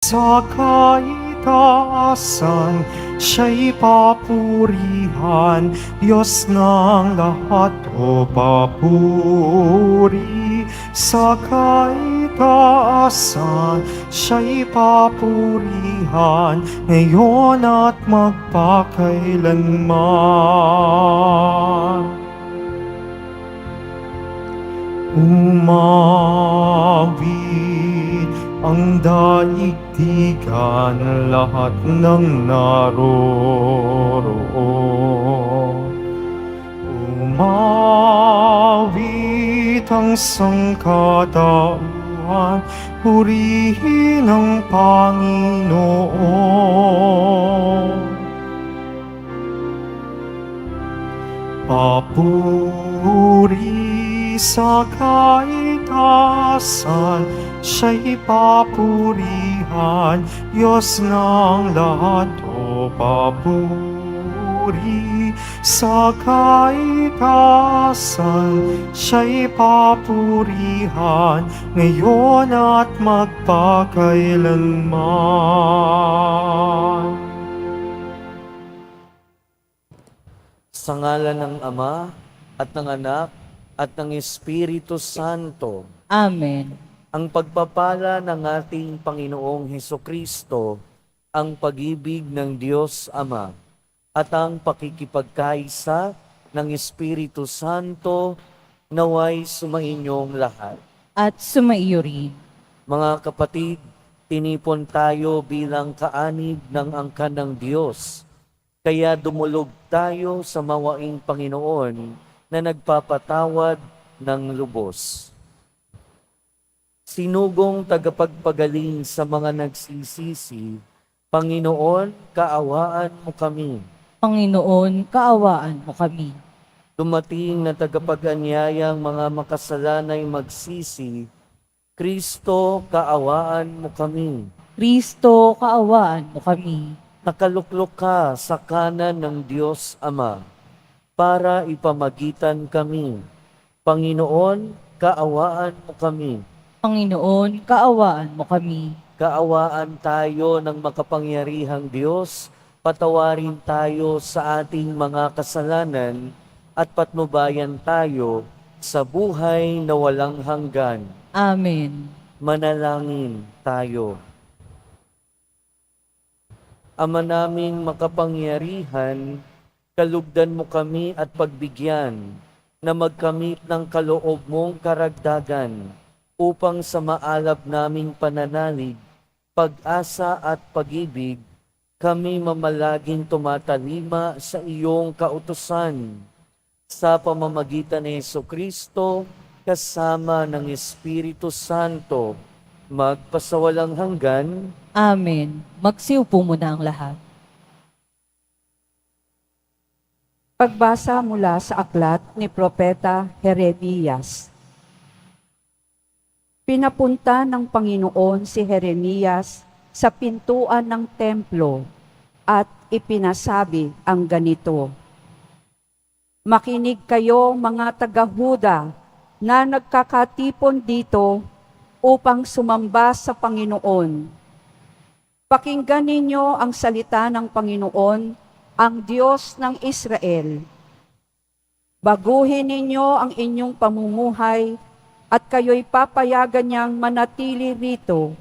Sa kaitaasan, siya'y papurihan, Diyos ng lahat o papuri. Sa kaitaasan, siya'y papurihan, ngayon at magpakailanman. Umawit ang daigdigan, lahat ng naroroon. Umawit ang sangkatauhan, purihin ang Panginoon. Papuri sa kaitaasan, siya'y papurihan, Diyos ng lahat o papuri. Sa kaitaasan, siya'y papurihan, ngayon at magpakailanman. Sa ngalan ng Ama, at ng Anak, at ng Espiritu Santo. Amen. Ang pagpapala ng ating Panginoong Hesukristo, ang pag-ibig ng Diyos Ama, at ang pakikipagkaisa ng Espiritu Santo, naway sumainyong lahat. At sumaiyo rin. Mga kapatid, tinipon tayo bilang kaanib ng angkan ng Diyos. Kaya dumulog tayo sa mawaing Panginoon na nagpapatawad ng lubos. Sinugong tagapagpagaling sa mga nagsisisi, Panginoon, kaawaan mo kami. Panginoon, kaawaan mo kami. Dumating na tagapag-anyayang mga makasalanay magsisi, Kristo, kaawaan mo kami. Kristo, kaawaan mo kami. Nakaluklok ka sa kanan ng Diyos Ama, para ipamagitan kami. Panginoon, kaawaan mo kami. Panginoon, kaawaan mo kami. Kaawaan tayo ng makapangyarihang Diyos, patawarin tayo sa ating mga kasalanan, at patnubayan tayo sa buhay na walang hanggan. Amen. Manalangin tayo. Ama naming makapangyarihan, kalugdan mo kami at pagbigyan na magkamit ng kaloob mong karagdagan upang sa maalab naming pananalig, pag-asa at pag-ibig, kami mamalaging tumatalima sa iyong kautusan. Sa pamamagitan ni Hesukristo, kasama ng Espiritu Santo, magpasawalang hanggan. Amen. Magsiupo muna ang lahat. Pagbasa mula sa aklat ni Propeta Jeremias. Pinapunta ng Panginoon si Jeremias sa pintuan ng templo at ipinasabi ang ganito: Makinig kayo mga taga-Huda na nagkakatipon dito upang sumamba sa Panginoon. Pakinggan ninyo ang salita ng Panginoon, ang Diyos ng Israel. Baguhin ninyo ang inyong pamumuhay at kayo'y papayagan niyang manatili rito.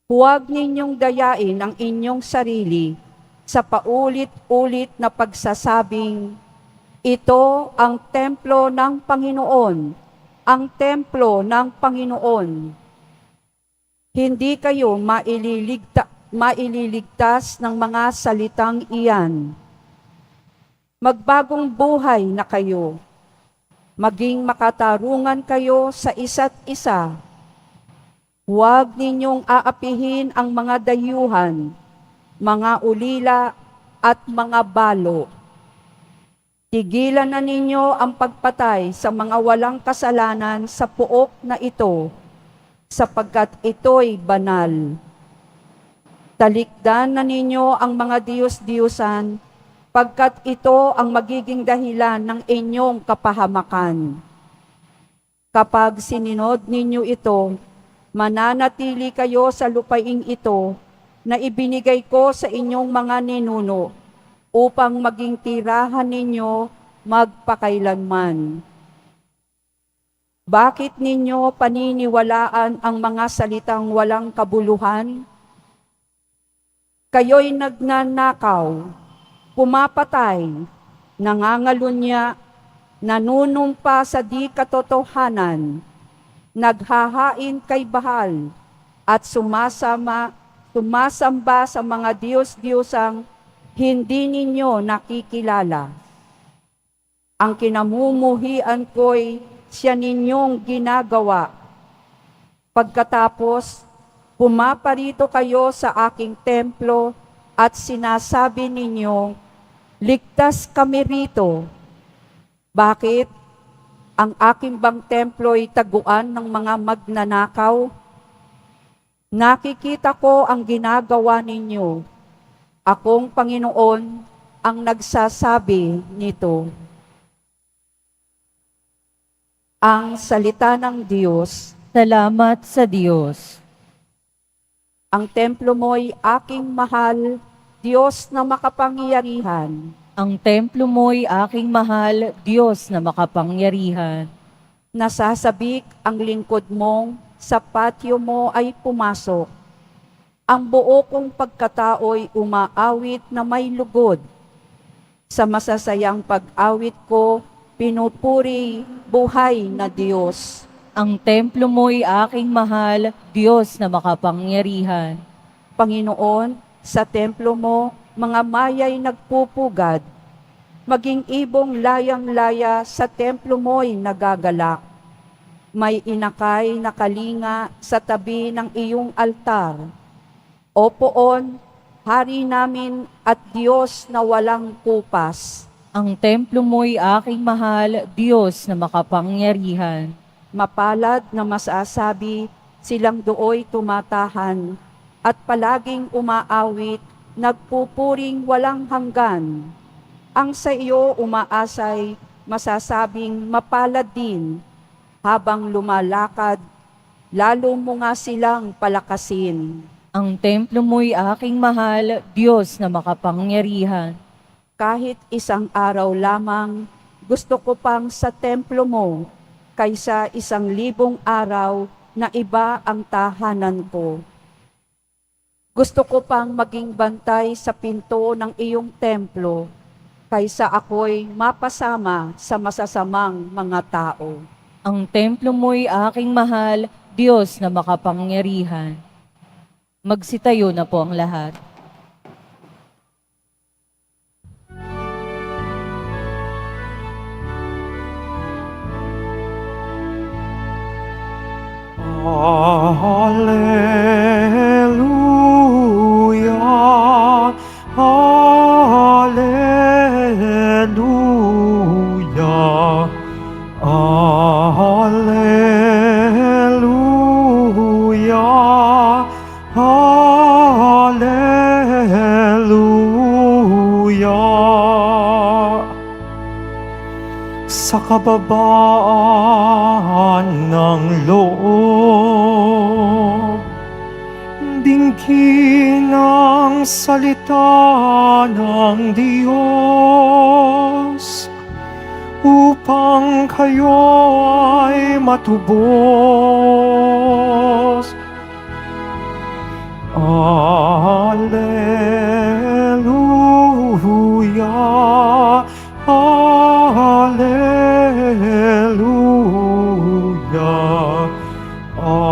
Huwag ninyong dayain ang inyong sarili sa paulit-ulit na pagsasabing, ito ang templo ng Panginoon, ang templo ng Panginoon. Hindi kayo maililigtas ng mga salitang iyan. Magbagong buhay na kayo. Maging makatarungan kayo sa isa't isa. Huwag ninyong aapihin ang mga dayuhan, mga ulila at mga balo. Tigilan na ninyo ang pagpatay sa mga walang kasalanan sa puok na ito, sapagkat ito'y banal. Talikdan na ninyo ang mga diyos-diyosan, pagkat ito ang magiging dahilan ng inyong kapahamakan. Kapag sininod ninyo ito, Mananatili kayo sa lupaing ito na ibinigay ko sa inyong mga ninuno upang maging tirahan ninyo magpakailanman. Bakit ninyo paniniwalaan ang mga salitang walang kabuluhan? Kayo'y nagnanakaw, pumapatay, nangangalunya, nanunumpa sa di katotohanan, naghahain kay Bahal, at sumasamba sa mga Diyos-Diyosang hindi ninyo nakikilala. Ang kinamumuhian ko'y siya ninyong ginagawa. Pagkatapos, pumaparito kayo sa aking templo at sinasabi ninyo, ligtas kami rito. Bakit? Ang aking bang templo'y taguan ng mga magnanakaw? Nakikita ko ang ginagawa ninyo. Akong Panginoon ang nagsasabi nito. Ang salita ng Diyos. Salamat sa Diyos. Ang templo mo'y aking mahal, Diyos na makapangyarihan. Ang templo mo'y aking mahal, Diyos na makapangyarihan. Nasasabik ang lingkod mong sa patio mo ay pumasok. Ang buo kong pagkatao'y umaawit na may lugod. Sa masasayang pag-awit ko, pinupuri buhay na Diyos. Ang templo mo'y aking mahal, Diyos na makapangyarihan. Panginoon, sa templo mo, mga maya'y nagpupugad. Maging ibong layang-laya sa templo mo'y nagagalak. May inakay na kalinga sa tabi ng iyong altar. O poon, hari namin at Diyos na walang kupas. Ang templo mo'y aking mahal, Diyos na makapangyarihan. Mapalad na masasabi, silang dooy tumatahan, at palaging umaawit, nagpupuring walang hanggan. Ang sa iyo umaasay, masasabing mapalad din. Habang lumalakad, lalo mo nga silang palakasin. Ang templo mo'y aking mahal, Diyos na makapangyarihan. Kahit isang araw lamang, gusto ko pang sa templo mo, kaysa 1,000 araw na iba ang tahanan ko. Gusto ko pang maging bantay sa pinto ng iyong templo, kaysa ako'y mapasama sa masasamang mga tao. Ang templo mo'y aking mahal, Diyos na makapangyarihan. Magsitayo na po ang lahat. Hallelujah, Hallelujah, Hallelujah, Hallelujah. Sa kababaan ng loob, dinggin ang salita ng Diyos, upang kayo ay matubos. Alleluia, Alleluia, Alleluia, Alleluia.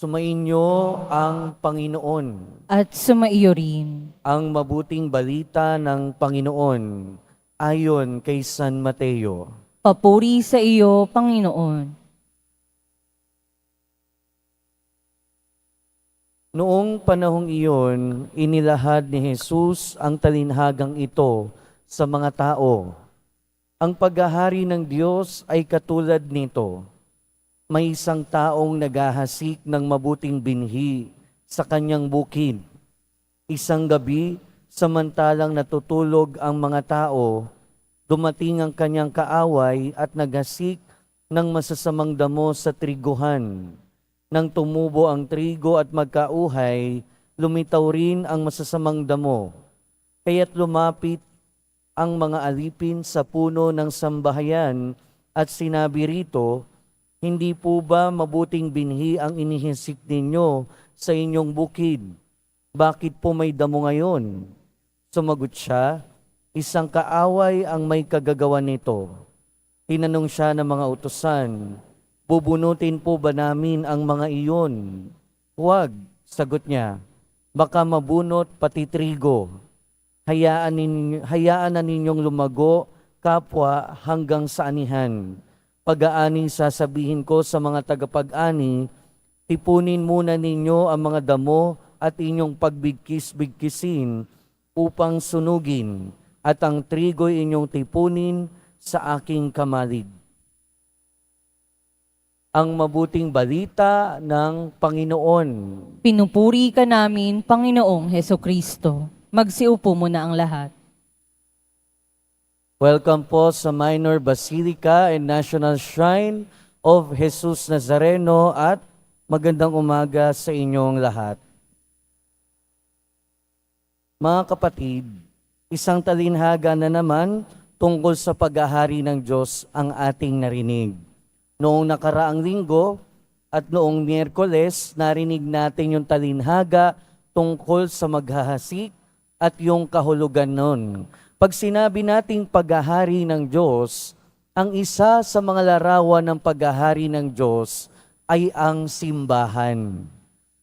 Sumainyo ang Panginoon. At sumaiyo rin. Ang mabuting balita ng Panginoon ayon kay San Mateo. Papuri sa iyo, Panginoon. Noong panahong iyon, inilahad ni Jesus ang talinhagang ito sa mga tao. Ang paghahari ng Diyos ay katulad nito. May isang taong naghahasik ng mabuting binhi sa kanyang bukid. Isang gabi, samantalang natutulog ang mga tao, dumating ang kanyang kaaway at naghasik ng masasamang damo sa triguhan. Nang tumubo ang trigo at magkauhay, lumitaw rin ang masasamang damo. Kaya't lumapit ang mga alipin sa puno ng sambahayan at sinabi rito, "Hindi po ba mabuting binhi ang inihisik ninyo sa inyong bukid? Bakit po may damo ngayon?" Sumagot siya, "Isang kaaway ang may kagagawa nito." Tinanong siya ng mga utusan, "Bubunutin po ba namin ang mga iyon?" "Huwag," sagot niya, "baka mabunot pati trigo. Hayaan na ninyong lumago kapwa hanggang sa anihan. Pag-aani sasabihin ko sa mga tagapag-ani, tipunin muna ninyo ang mga damo at inyong pagbigkis-bigkisin upang sunugin, at ang trigo'y inyong tipunin sa aking kamalig." Ang mabuting balita ng Panginoon. Pinupuri ka namin, Panginoong Heso Kristo. Magsiupo muna ang lahat. Welcome po sa Minor Basilica and National Shrine of Jesus Nazareno at magandang umaga sa inyong lahat. Mga kapatid, isang talinhaga na naman tungkol sa paghahari ng Diyos ang ating narinig. Noong nakaraang linggo at noong Miyerkules, narinig natin yung talinhaga tungkol sa maghahasik at yung kahulugan nun. Pag sinabi nating paghahari ng Diyos, ang isa sa mga larawan ng paghahari ng Diyos ay ang simbahan.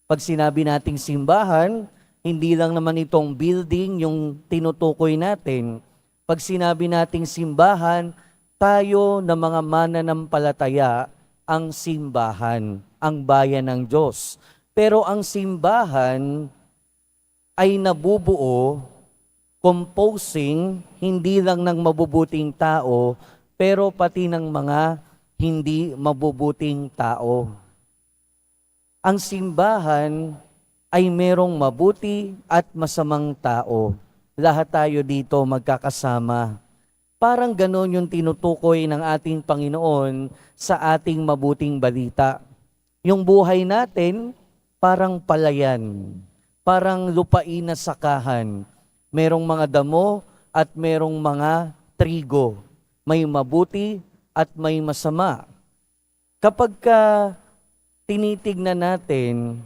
Pag sinabi nating simbahan, hindi lang naman itong building yung tinutukoy natin. Pag sinabi nating simbahan, tayo na mga mananampalataya ang simbahan, ang bayan ng Diyos. Pero ang simbahan ay nabubuo, composing, hindi lang ng mabubuting tao, pero pati ng mga hindi mabubuting tao. Ang simbahan ay merong mabuti at masamang tao. Lahat tayo dito magkakasama. Parang ganon yung tinutukoy ng ating Panginoon sa ating mabuting balita. Yung buhay natin, parang palayan, parang lupain na sakahan. Merong mga damo at merong mga trigo. May mabuti at may masama. Kapag tinitignan natin,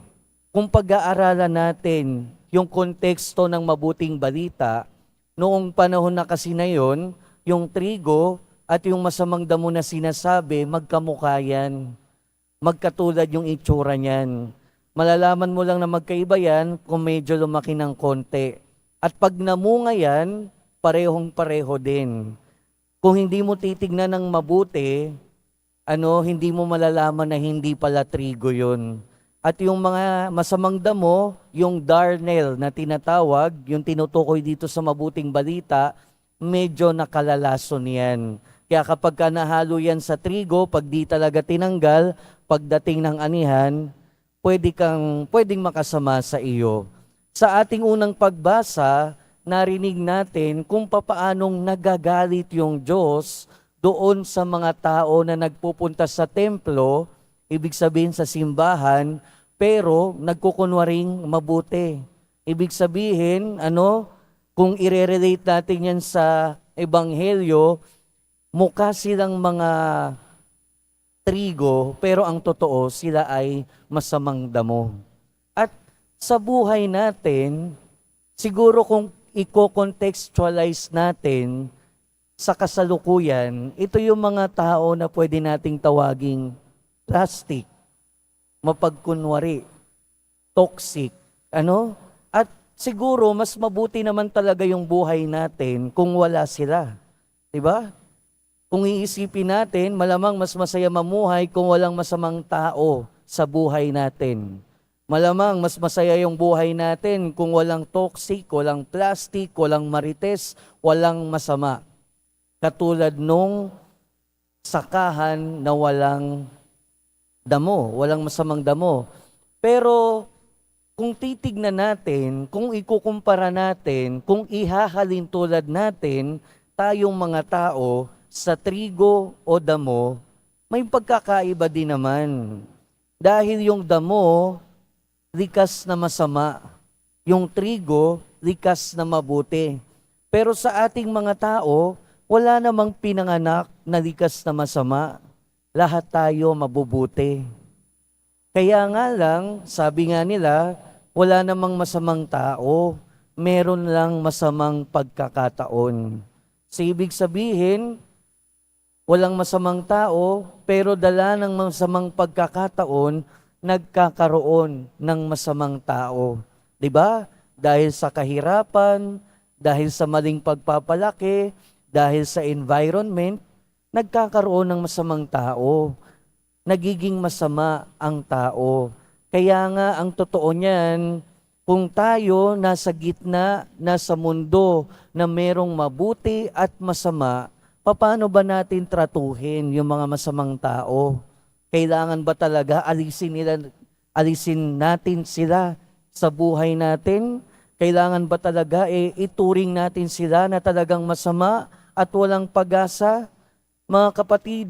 kung pag-aaralan natin yung konteksto ng mabuting balita, noong panahon na kasi na yun, yung trigo at yung masamang damo na sinasabi, magkamukha yan. Magkatulad yung itsura niyan. Malalaman mo lang na magkaiba yan kung medyo lumaki ng konti. At pag namunga yan, parehong-pareho din. Kung hindi mo titignan ng mabuti, hindi mo malalaman na hindi pala trigo yun. At yung mga masamang damo, yung darnel na tinatawag, yung tinutukoy dito sa mabuting balita, medyo nakalalason yan. Kaya kapag ka nahalo yan sa trigo, pag di talaga tinanggal, pagdating ng anihan, pwedeng makasama sa iyo. Sa ating unang pagbasa, narinig natin kung papaanong nagagalit yung Diyos doon sa mga tao na nagpupunta sa templo, ibig sabihin sa simbahan, pero nagkukunwaring mabuti. Ibig sabihin, kung i-relate natin yan sa Ebanghelyo, mukha silang mga trigo, pero ang totoo, sila ay masamang damo. At sa buhay natin, siguro kung i-contextualize natin sa kasalukuyan, ito yung mga tao na pwede nating tawaging plastic, mapagkunwari, toxic, At siguro, mas mabuti naman talaga yung buhay natin kung wala sila. Diba? Kung iisipin natin, malamang mas masaya mamuhay kung walang masamang tao sa buhay natin. Malamang mas masaya yung buhay natin kung walang toxic, walang plastic, walang marites, walang masama. Katulad nung sakahan na walang damo, walang masamang damo. Pero kung titignan natin, kung ikukumpara natin, kung ihahalin tulad natin, tayong mga tao sa trigo o damo, may pagkakaiba din naman. Dahil yung damo, likas na masama. Yung trigo, likas na mabuti. Pero sa ating mga tao, wala namang pinanganak na likas na masama. Lahat tayo mabubuti. Kaya nga lang, sabi nga nila, wala namang masamang tao, meron lang masamang pagkakataon. So, ibig sabihin, walang masamang tao, pero dala ng masamang pagkakataon, nagkakaroon ng masamang tao. 'Di ba? Dahil sa kahirapan, dahil sa maling pagpapalaki, dahil sa environment, nagkakaroon ng masamang tao. Nagiging masama ang tao. Kaya nga ang totoo niyan, kung tayo nasa gitna, nasa mundo na merong mabuti at masama, paano ba natin tratuhin yung mga masamang tao? Kailangan ba talaga alisin natin sila sa buhay natin? Kailangan ba talaga ituring natin sila na talagang masama at walang pag-asa? Mga kapatid,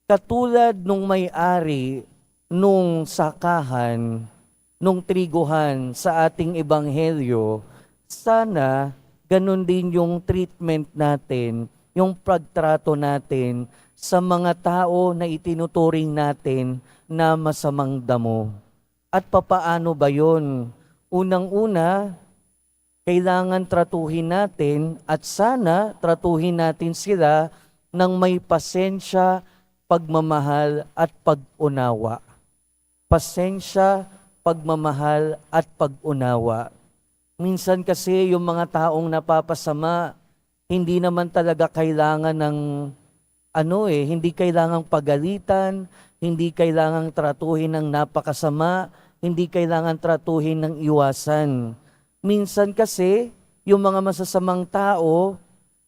katulad nung may-ari nung sakahan, nung triguhan sa ating ebanghelyo, sana ganun din yung treatment natin, yung pagtrato natin sa mga tao na itinuturing natin na masamang damo. At papaano ba yun? Unang-una, kailangan tratuhin natin at sana tratuhin natin sila ng may pasensya, pagmamahal at pag-unawa. Pasensya, pagmamahal at pag-unawa. Minsan kasi yung mga taong napapasama, hindi naman talaga kailangan ng hindi kailangang pagalitan, hindi kailangang tratuhin ng napakasama, hindi kailangan tratuhin ng iwasan. Minsan kasi, yung mga masasamang tao,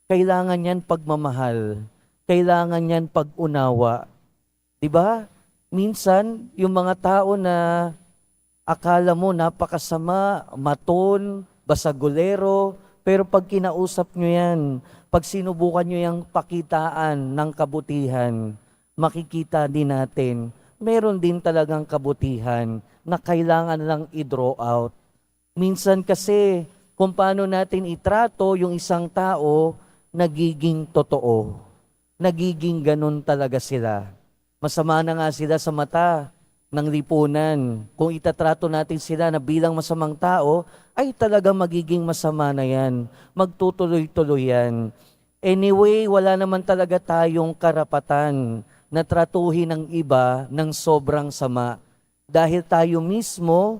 kailangan yan pagmamahal, kailangan yan pag-unawa. 'Di ba? Minsan, yung mga tao na akala mo napakasama, maton, basagulero, pero pag kinausap nyo yan, pag sinubukan nyo yung pakitaan ng kabutihan, makikita din natin, meron din talagang kabutihan na kailangan lang i-draw out. Minsan kasi, kung paano natin itrato yung isang tao, nagiging totoo. Nagiging ganun talaga sila. Masama na nga sila sa mata ng lipunan. Kung itatrato natin sila na bilang masamang tao, ay talaga magiging masama na yan. Magtutuloy-tuloy yan. Anyway, wala naman talaga tayong karapatan na tratuhin ng iba ng sobrang sama. Dahil tayo mismo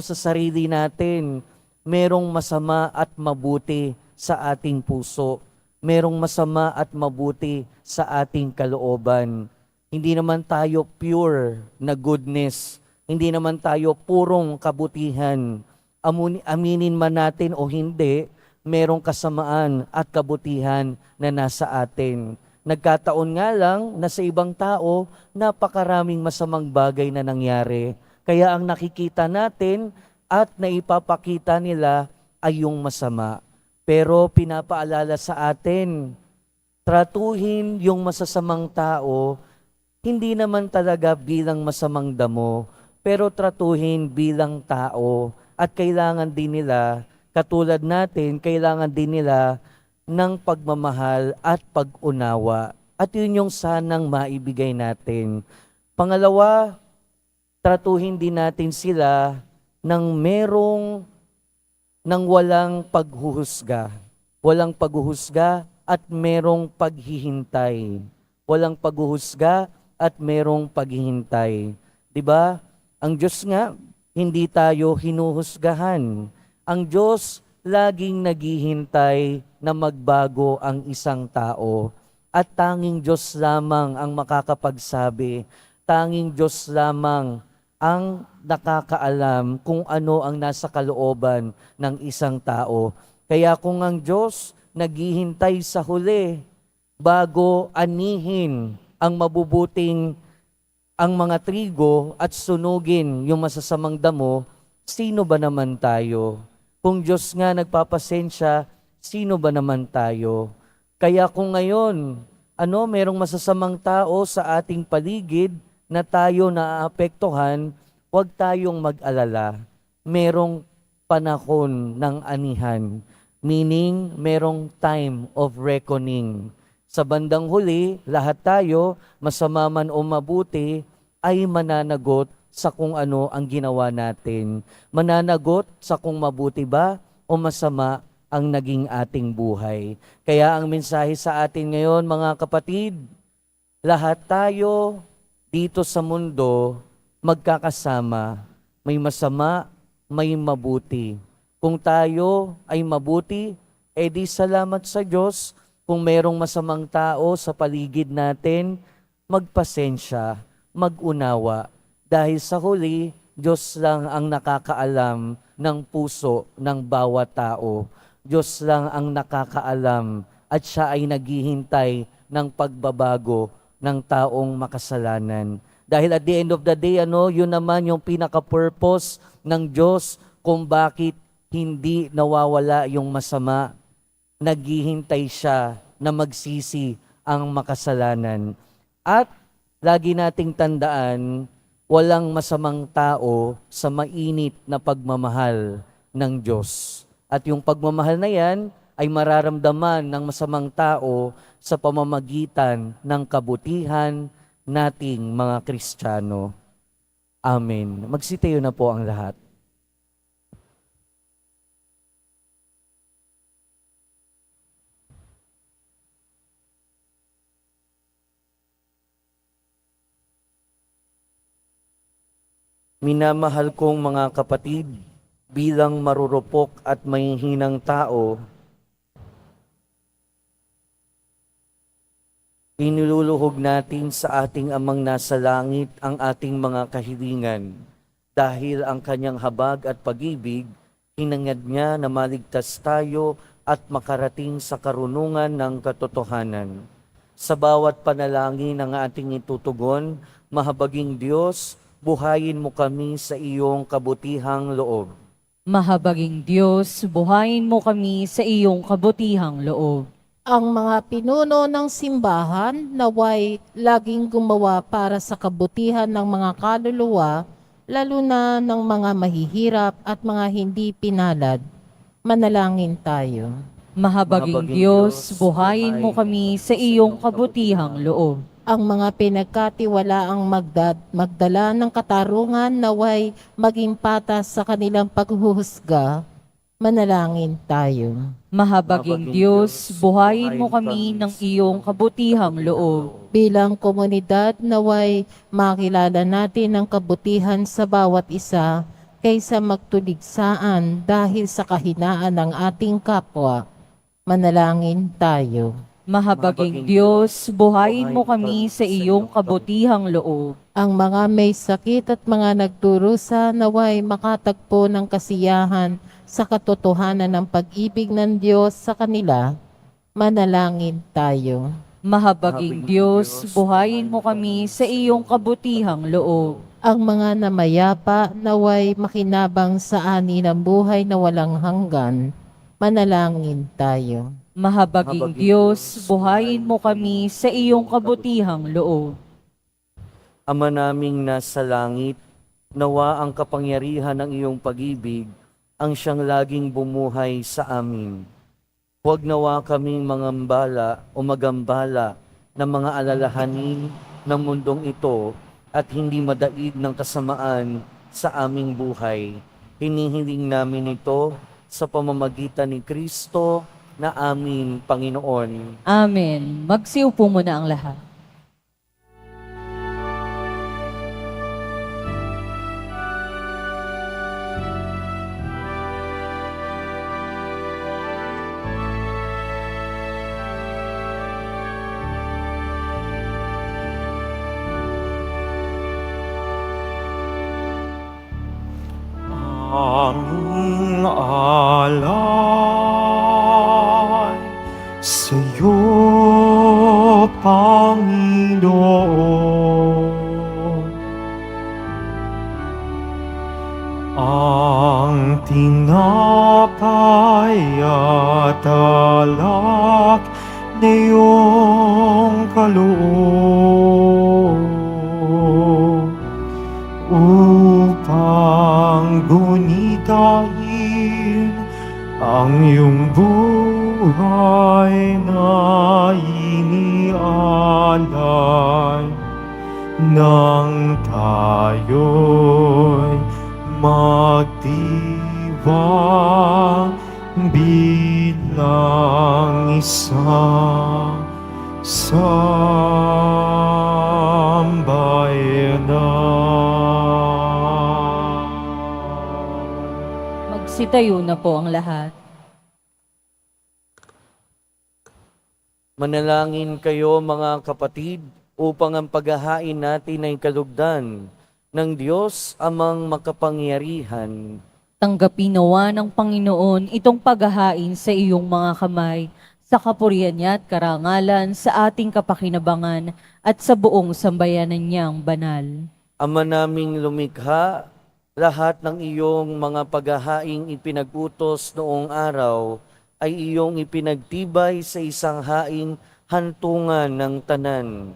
sa sarili natin, merong masama at mabuti sa ating puso. Merong masama at mabuti sa ating kalooban. Hindi naman tayo pure na goodness. Hindi naman tayo purong kabutihan. Aminin man natin o hindi, merong kasamaan at kabutihan na nasa atin. Nagkataon nga lang na sa ibang tao, napakaraming masamang bagay na nangyari. Kaya ang nakikita natin at naipapakita nila ay yung masama. Pero pinapaalala sa atin, tratuhin yung masasamang tao, hindi naman talaga bilang masamang damo, pero tratuhin bilang tao. At kailangan din nila, katulad natin, kailangan din nila ng pagmamahal at pag-unawa. At yun yung sanang maibigay natin. Pangalawa, tratuhin din natin sila ng walang paghuhusga. Walang paghuhusga at merong paghihintay. Walang paghuhusga at merong paghihintay. 'Di ba? Ang Diyos nga, hindi tayo hinuhusgahan. Ang Diyos laging naghihintay na magbago ang isang tao. At tanging Diyos lamang ang makakapagsabi. Tanging Diyos lamang ang nakakaalam kung ano ang nasa kalooban ng isang tao. Kaya kung ang Diyos naghihintay sa huli bago anihin ang mabubuting ang mga trigo at sunugin yung masasamang damo, sino ba naman tayo? Kung Diyos nga nagpapasensya, sino ba naman tayo? Kaya kung ngayon, merong masasamang tao sa ating paligid na tayo naaapektuhan, huwag tayong mag-alala. Merong panahon ng anihan, meaning merong time of reckoning. Sa bandang huli, lahat tayo, masama man o mabuti, ay mananagot sa kung ano ang ginawa natin. Mananagot sa kung mabuti ba o masama ang naging ating buhay. Kaya ang mensahe sa atin ngayon, mga kapatid, lahat tayo dito sa mundo magkakasama. May masama, may mabuti. Kung tayo ay mabuti, edi salamat sa Diyos. Kung merong masamang tao sa paligid natin, magpasensya, mag-unawa. Dahil sa huli, Diyos lang ang nakakaalam ng puso ng bawat tao. Diyos lang ang nakakaalam at siya ay naghihintay ng pagbabago ng taong makasalanan. Dahil at the end of the day, yun naman yung pinaka-purpose ng Diyos kung bakit hindi nawawala yung masama. Naghihintay siya na magsisi ang makasalanan. At lagi nating tandaan, walang masamang tao sa mainit na pagmamahal ng Diyos. At yung pagmamahal na yan ay mararamdaman ng masamang tao sa pamamagitan ng kabutihan nating mga Kristiyano. Amen. Magsitayo na po ang lahat. Minamahal kong mga kapatid, bilang marurupok at mahihinang tao, iniluluhog natin sa ating Amang nasa langit ang ating mga kahilingan dahil ang kanyang habag at pag-ibig, hinangad niya na maligtas tayo at makarating sa karunungan ng katotohanan. Sa bawat panalangin ng ating itutugon, mahabaging Diyos, buhayin mo kami sa iyong kabutihang loob. Mahabaging Diyos, buhayin mo kami sa iyong kabutihang loob. Ang mga pinuno ng simbahan naway laging gumawa para sa kabutihan ng mga kaluluwa, lalo na ng mga mahihirap at mga hindi pinalad. Manalangin tayo. Mahabaging Diyos, buhayin mo kami sa iyong kabutihang loob. Ang mga pinagkatiwalaang magdala ng katarungan naway maging patas sa kanilang paghuhusga. Manalangin tayo. Mahabaging Diyos, buhayin mo kami ng iyong kabutihang loob. Bilang komunidad naway makilala natin ang kabutihan sa bawat isa kaysa magtuligsaan dahil sa kahinaan ng ating kapwa. Manalangin tayo. Mahabaging Diyos, buhayin mo kami sa iyong kabutihang loob. Ang mga may sakit at mga nagdurusa naway makatagpo ng kasiyahan sa katotohanan ng pag-ibig ng Diyos sa kanila. Manalangin tayo. Mahabaging Diyos, buhayin mo kami sa iyong kabutihang loob. Ang mga namayapa naway makinabang sa ani ng buhay na walang hanggan. Manalangin tayo. Mahabaging Diyos, buhayin mo kami sa iyong kabutihang loob. Ama naming nasa langit, nawa ang kapangyarihan ng iyong pag-ibig ang siyang laging bumuhay sa amin. Huwag nawa kaming mangambala o magambala ng mga alalahanin ng mundong ito at hindi madaig ng kasamaan sa aming buhay. Hinihiling namin ito sa pamamagitan ni Kristo na aming Panginoon. Amen. Magsiupo muna ang lahat. Aming alay sa'yo, Panginoon. tinapay at alak na iyong kaloob upang gunitain ang iyong buhay na inialay nang tayo'y magdiwang bilang isang sambayanan. Magsitayo na po ang lahat. Manalangin kayo mga kapatid upang ang paghahain natin ay kalugdan ng Diyos amang makapangyarihan. Tanggapin nawa ng Panginoon itong paghahain sa iyong mga kamay, sa kapurihan niya at karangalan, sa ating kapakinabangan at sa buong sambayanan niyang banal. Ama naming lumikha, lahat ng iyong mga paghahaing ipinag-utos noong araw ay iyong ipinagtibay sa isang haing hantungan ng tanan.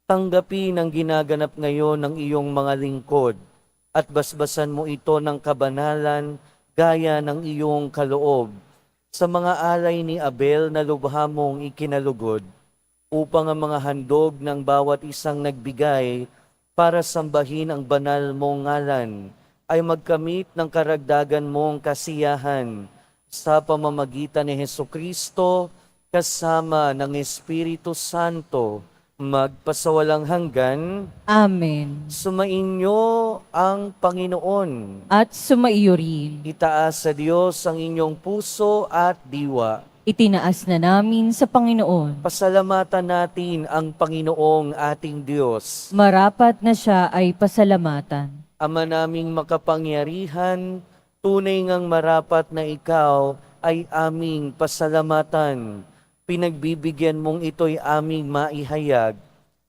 Tanggapin ang ginaganap ngayon ng iyong mga lingkod at basbasan mo ito ng kabanalan gaya ng iyong kaloob sa mga alay ni Abel na lubha mong ikinalugod upang ang mga handog ng bawat isang nagbigay para sambahin ang banal mong ngalan ay magkamit ng karagdagan mong kasiyahan sa pamamagitan ni Hesukristo kasama ng Espiritu Santo magpasawalang hanggan. Amen. Sumainyo ang Panginoon. At sumaiyo rin. Itaas sa Diyos ang inyong puso at diwa. Itinaas na namin sa Panginoon. Pasalamatan natin ang Panginoong ating Diyos. Marapat na siya ay pasalamatan. Ama naming makapangyarihan, tunay ngang marapat na ikaw ay aming pasalamatan. Pinagbibigyan mong ito'y aming maihayag,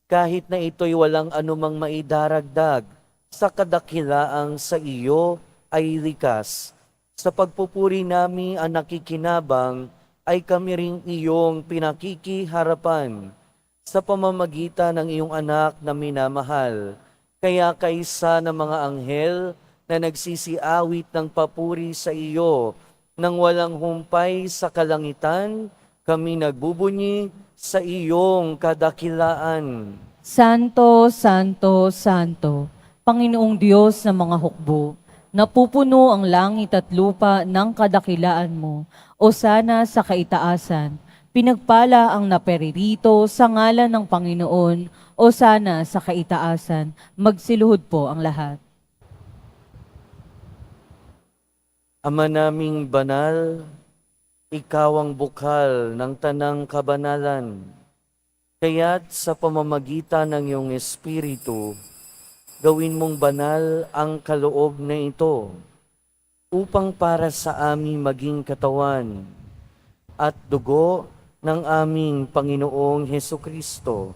kahit na ito'y walang anumang maidaragdag, sa kadakilaang sa iyo ay likas. Sa pagpupuri namin ang nakikinabang, ay kami ring iyong pinakikiharapan, sa pamamagitan ng iyong anak na minamahal. Kaya kaysa ng mga anghel na nagsisiawit ng papuri sa iyo, nang walang humpay sa kalangitan, kami nagbubunyi sa iyong kadakilaan. Santo, Santo, Santo, Panginoong Diyos ng mga hukbo, napupuno ang langit at lupa ng kadakilaan mo, o sana sa kaitaasan. Pinagpala ang naperirito sa ngalan ng Panginoon, o sana sa kaitaasan. Magsiluhod po ang lahat. Ama naming banal, ikaw ang bukal ng tanang kabanalan. Kaya't sa pamamagitan ng iyong Espiritu, gawin mong banal ang kaloob na ito, upang para sa aming maging katawan at dugo ng aming Panginoong Hesukristo.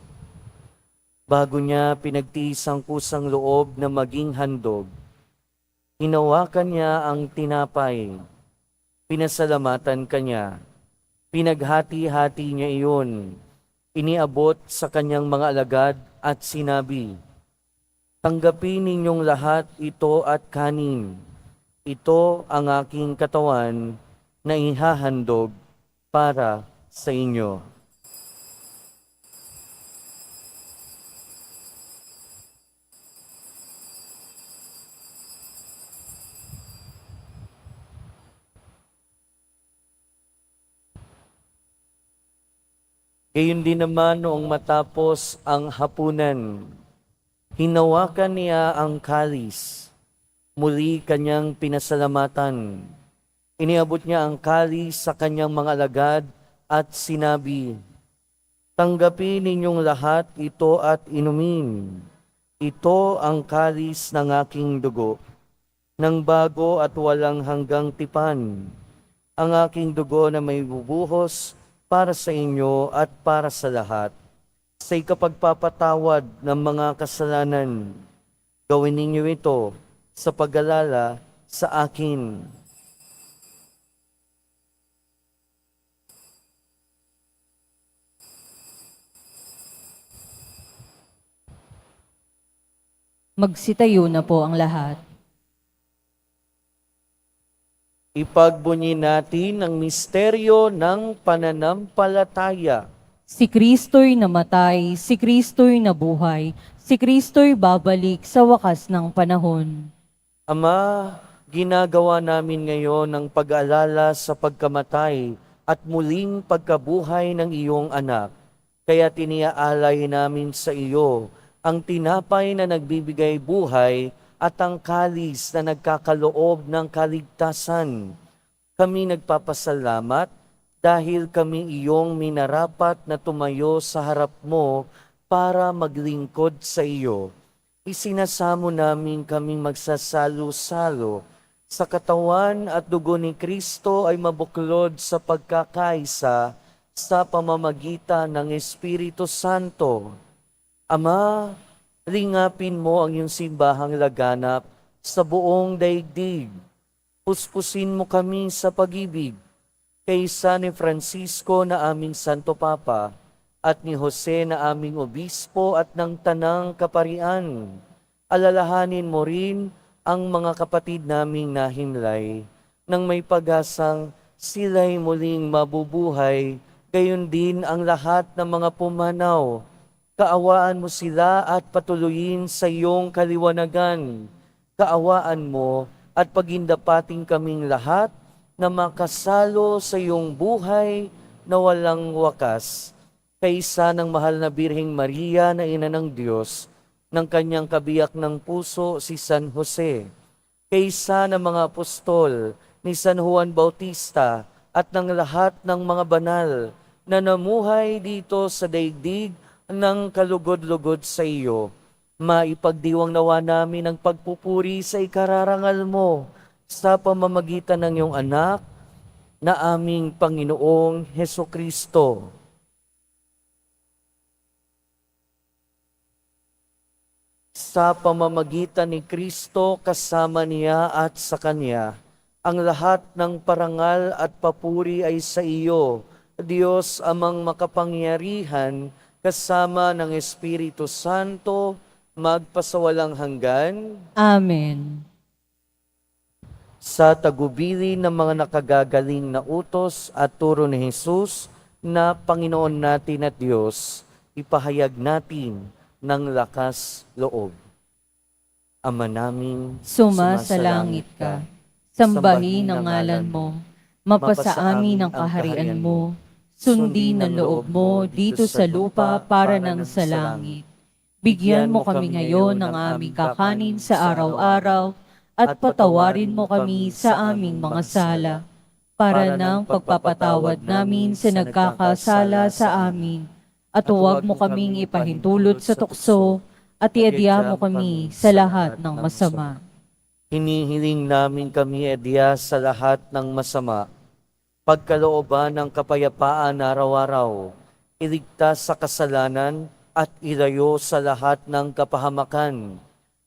Bago niya pinagtiis ang kusang loob na maging handog, hinawakan niya ang tinapay, pinasalamatan kanya, pinaghati-hati niya iyon, iniabot sa kanyang mga alagad at sinabi, "Tanggapin ninyong lahat ito at kanin. Ito ang aking katawan na ihahandog para sa inyo." Gayon din naman noong matapos ang hapunan, hinawakan niya ang kalis, muli kanyang pinasalamatan. Iniabot niya ang kalis sa kanyang mga alagad at sinabi, "Tanggapin ninyong lahat ito at inumin. Ito ang kalis ng aking dugo, ng bago at walang hanggang tipan, ang aking dugo na may bubuhos para sa inyo at para sa lahat, sa ikapagpapatawad ng mga kasalanan. Gawin ninyo ito sa pag-alala sa akin." Magsitayo na po ang lahat. Ipagbunyi natin ang misteryo ng pananampalataya. Si Kristo'y namatay, si Kristo'y nabuhay, si Kristo'y babalik sa wakas ng panahon. Ama, ginagawa namin ngayon ang pag-alala sa pagkamatay at muling pagkabuhay ng iyong anak. Kaya tiniaalay namin sa iyo ang tinapay na nagbibigay buhay at ang kalis na nagkakaloob ng kaligtasan. Kami nagpapasalamat dahil kami iyong minarapat na tumayo sa harap mo para maglingkod sa iyo. Isinasamo namin kaming magsasalo-salo sa katawan at dugo ni Kristo ay mabuklod sa pagkakaisa sa pamamagitan ng Espiritu Santo. Ama, lingapin mo ang iyong simbahang laganap sa buong daigdig. Puspusin mo kami sa pag-ibig kay San Francisco na aming Santo Papa at ni Jose na aming Obispo at ng Tanang Kaparian. Alalahanin mo rin ang mga kapatid naming nahimlay nang may pag-asang sila'y muling mabubuhay, gayon din ang lahat ng mga pumanaw. Kaawaan mo sila at patuloyin sa iyong kaliwanagan. Kaawaan mo at pagindapating kaming lahat na makasalo sa iyong buhay na walang wakas. Kaysa ng mahal na Birheng Maria na Ina ng Diyos, ng kanyang kabiyak ng puso si San Jose. Kaysa ng mga apostol ni San Juan Bautista at ng lahat ng mga banal na namuhay dito sa daigdig ng kalugod-lugod sa iyo, maipagdiwang nawa namin ang pagpupuri sa ikararangal mo sa pamamagitan ng iyong anak na aming Panginoong Hesukristo. Sa pamamagitan ni Kristo, kasama niya at sa Kanya, ang lahat ng parangal at papuri ay sa iyo, Diyos amang makapangyarihan, kasama ng Espiritu Santo, magpasawalang hanggan. Amen. Sa tagubili ng mga nakagagaling na utos at turo ni Jesus na Panginoon natin at Diyos, ipahayag natin ng lakas loob. Ama namin, Sumasalangit ka, sambahin ang ngalan mo, mapasa amin ang kaharian mo, sundin ang loob mo dito sa lupa para ng sa langit. Bigyan mo kami ngayon ng aming kakanin sa araw-araw at patawarin mo kami sa aming mga sala para ng pagpapatawad namin sa nagkakasala sa amin. At huwag mo kaming ipahintulot sa tukso at iadya mo kami sa lahat ng masama. hinihiling namin kami, Edya, sa lahat ng masama, pagkalooban ng kapayapaan araw-araw, iligtas sa kasalanan at ilayo sa lahat ng kapahamakan.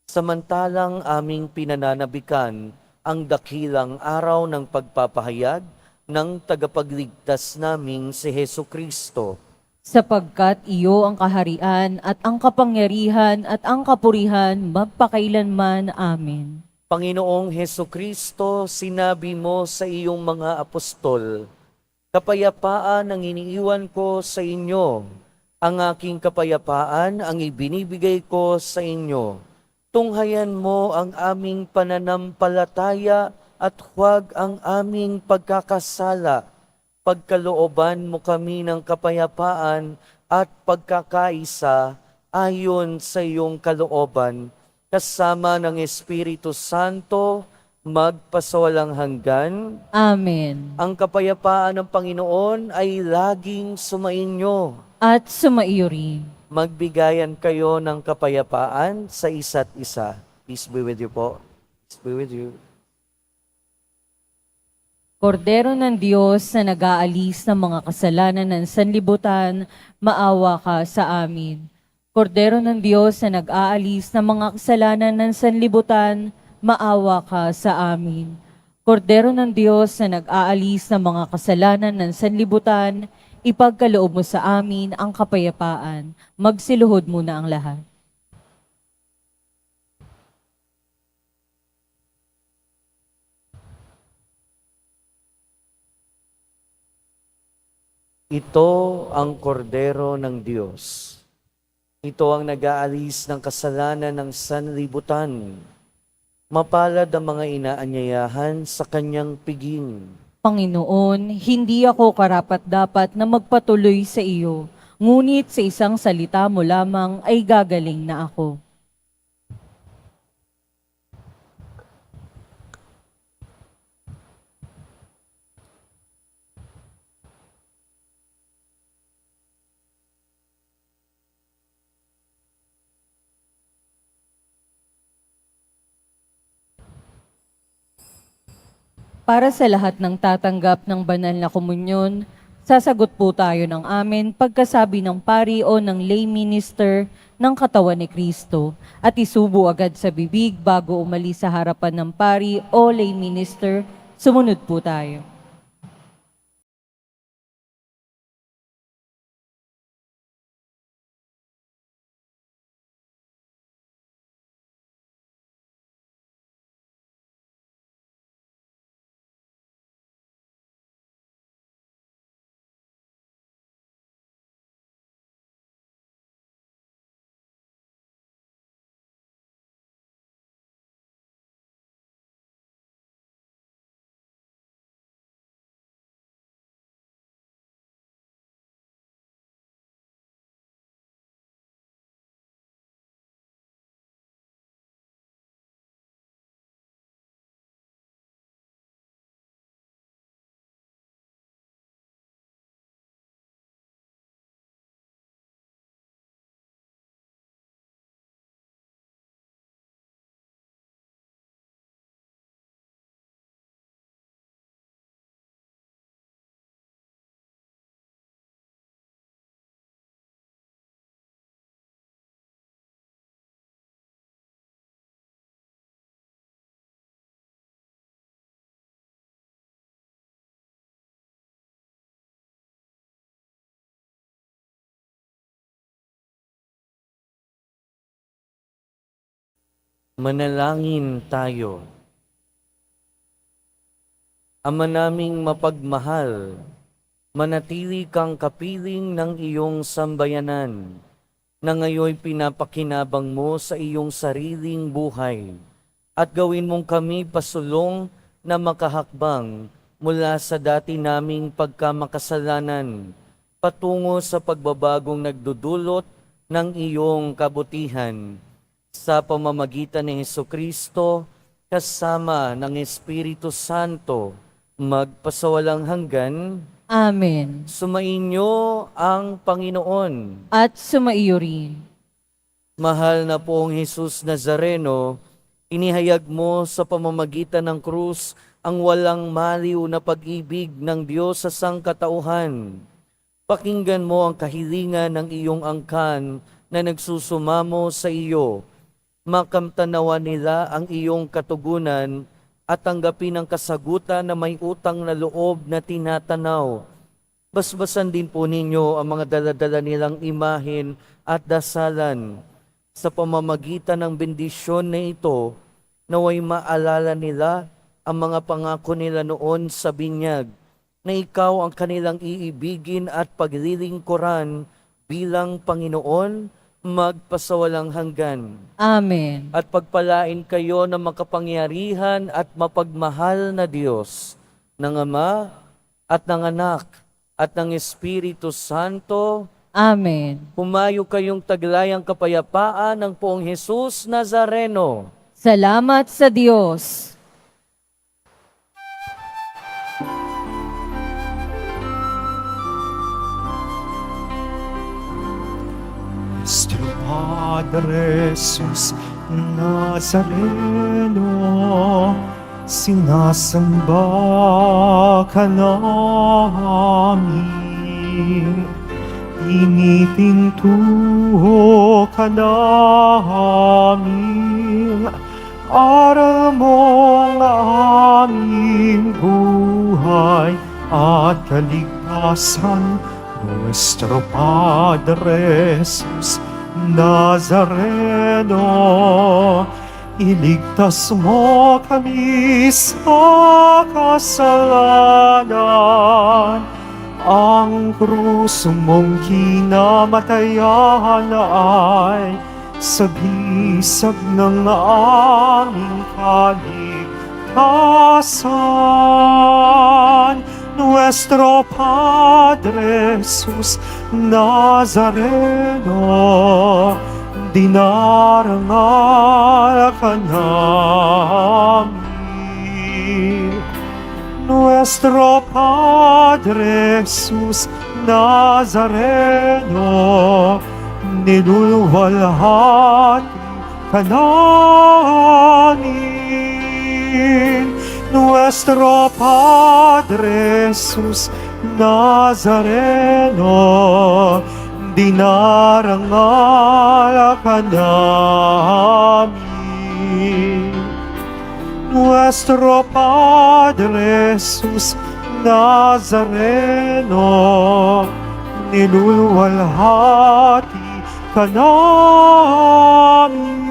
Samantalang aming pinananabikan ang dakilang araw ng pagpapahayag ng tagapagligtas naming si Hesu Kristo. Sapagkat iyo ang kaharian at ang kapangyarihan at ang kapurihan magpakailanman. Amen. Panginoong Hesu Kristo, sinabi mo sa iyong mga apostol, kapayapaan ang iniiwan ko sa inyo, ang aking kapayapaan ang ibinibigay ko sa inyo. Tunghayan mo ang aming pananampalataya at huwag ang aming pagkakasala. Pagkalooban mo kami ng kapayapaan at pagkakaisa ayon sa iyong kalooban, kasama ng Espiritu Santo, magpasawalang hanggan. Amen. Ang kapayapaan ng Panginoon ay laging sumainyo. At sumaiyo rin. Magbigayan kayo ng kapayapaan sa isa't isa. Peace be with you po. Peace be with you. Kordero ng Diyos na nag-aalis ng mga kasalanan ng sanlibutan, maawa ka sa amin. Kordero ng Diyos na nag-aalis ng mga kasalanan ng sanlibutan, maawa ka sa amin. Kordero ng Diyos na nag-aalis ng mga kasalanan ng sanlibutan, ipagkaloob mo sa amin ang kapayapaan. Magsiluhod muna ang lahat. Ito ang kordero ng Diyos. Ito ang nag-aalis ng kasalanan ng sanlibutan. Mapalad ang mga inaanyayahan sa kanyang piging. Panginoon, hindi ako karapat-dapat na magpatuloy sa iyo, ngunit sa isang salita mo lamang ay gagaling na ako. Para sa lahat ng tatanggap ng banal na komunyon, sasagot po tayo ng amen pagkasabi ng pari o ng lay minister ng katawan ni Kristo at isubo agad sa bibig bago umalis sa harapan ng pari o lay minister. Sumunod po tayo. Manalangin tayo. Ama naming mapagmahal, manatili kang kapiling ng iyong sambayanan, na ngayon pinapakinabang mo sa iyong sariling buhay, at gawin mong kami pasulong na makahakbang mula sa dati naming pagkamakasalanan, patungo sa pagbabagong nagdudulot ng iyong kabutihan, sa pamamagitan ni Hesukristo, kasama ng Espiritu Santo, magpasawalang hanggan. Amen. Sumainyo ang Panginoon. At sumaiyo rin. Mahal na poong Jesus Nazareno, inihayag mo sa pamamagitan ng krus ang walang maliw na pag-ibig ng Diyos sa sangkatauhan. Pakinggan mo ang kahilingan ng iyong angkan na nagsusumamo sa iyo. Makamtanawa nila ang iyong katugunan at tanggapin ang kasagutan na may utang na loob na tinatanaw. Basbasan din po ninyo ang mga daladala nilang imahen at dasalan. Sa pamamagitan ng bendisyon na ito, naway maalala nila ang mga pangako nila noon sa binyag, na ikaw ang kanilang iibigin at paglilingkuran bilang Panginoon, magpasawalang hanggan. Amen. At pagpalain kayo ng makapangyarihan at mapagmahal na Diyos, ng Ama at ng Anak at ng Espiritu Santo. Amen. Humayo kayong taglayang kapayapaan ng poong Jesus Nazareno. Salamat sa Diyos. Nuestro Padre Jesus Nazareno, sinasamba ka namin, tinitintuho ka namin, aral mo ang aming buhay at kaligtasan. Nuestro Padre Jesus Nazareno, iligtas mo kami sa kasalanan Ang krus mong kinamatayan ay sagisag ng aming kaligtasan. Nuestro Padre Jesus Nazareno, dinarangal ka namin. Nuestro Padre Jesus Nazareno, niluluwalhati ka namin. Nuestro Padre Jesus Nazareno, dinarangal ka namin. Nuestro Padre Jesus Nazareno, niluluwalhati ka namin.